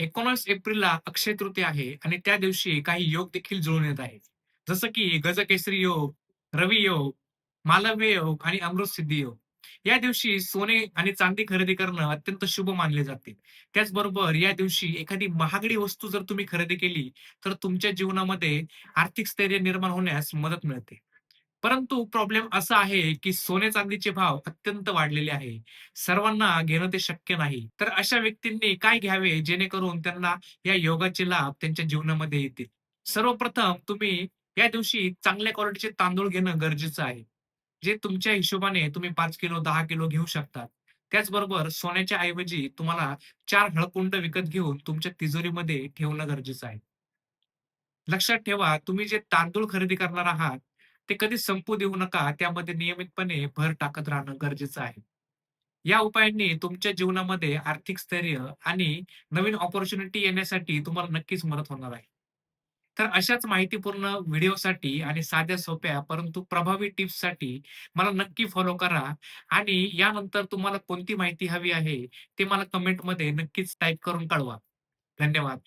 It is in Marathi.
19 एप्रिलला अक्षय तृतीया आहे आणि त्या दिवशी काही योग देखील जुळून येत आहेत. जसं की गजकेसरी योग, रवी योग, मालव्य योग आणि अमृतसिद्धी योग. या दिवशी सोने आणि चांदी खरेदी करणं अत्यंत शुभ मानले जाते. त्याचबरोबर या दिवशी एखादी महागडी वस्तू जर तुम्ही खरेदी केली, तर तुमच्या जीवनामध्ये आर्थिक स्थैर्य निर्माण होण्यास मदत मिळते. परंतु प्रॉब्लेम असा आहे, की सोने-चांदीचे भाव अत्यंत वाढलेले आहे. सर्वांना घेणं ते शक्य नाही. तर अशा व्यक्तींनी काय घ्यावे जेणेकरून त्यांना या योगाचे लाभ त्यांच्या जीवनामध्ये येतील? सर्वप्रथम तुम्ही या दिवशी चांगल्या क्वालिटीचे तांदूळ घेणं गरजेचं आहे. जे तुमच्या हिशोबाने तुम्ही 5 किलो, 10 किलो घेऊ शकता. त्याचबरोबर सोन्याच्या ऐवजी तुम्हाला 4 हळकुंड विकत घेऊन तुमच्या तिजोरीमध्ये ठेवणं गरजेचं आहे. लक्षात ठेवा, तुम्ही जे तांदूळ खरेदी करणार आहात, ते कधी संपू देऊ नका. त्यामध्ये नियमितपणे भर टाकत राहणं गरजेचं आहे. या उपायांनी तुमच्या जीवनामध्ये आर्थिक स्थैर्य आणि नवीन अपॉर्च्युनिटी येण्यासाठी तुम्हाला नक्कीच मदत होणार आहे. तर अशाच माहितीपूर्ण व्हिडिओसाठी आणि साध्या सोप्या परंतु प्रभावी टिप्ससाठी मला नक्की फॉलो करा आणि यानंतर तुम्हाला कोणती माहिती हवी आहे, ते मला कमेंटमध्ये नक्कीच टाइप करून कळवा. धन्यवाद.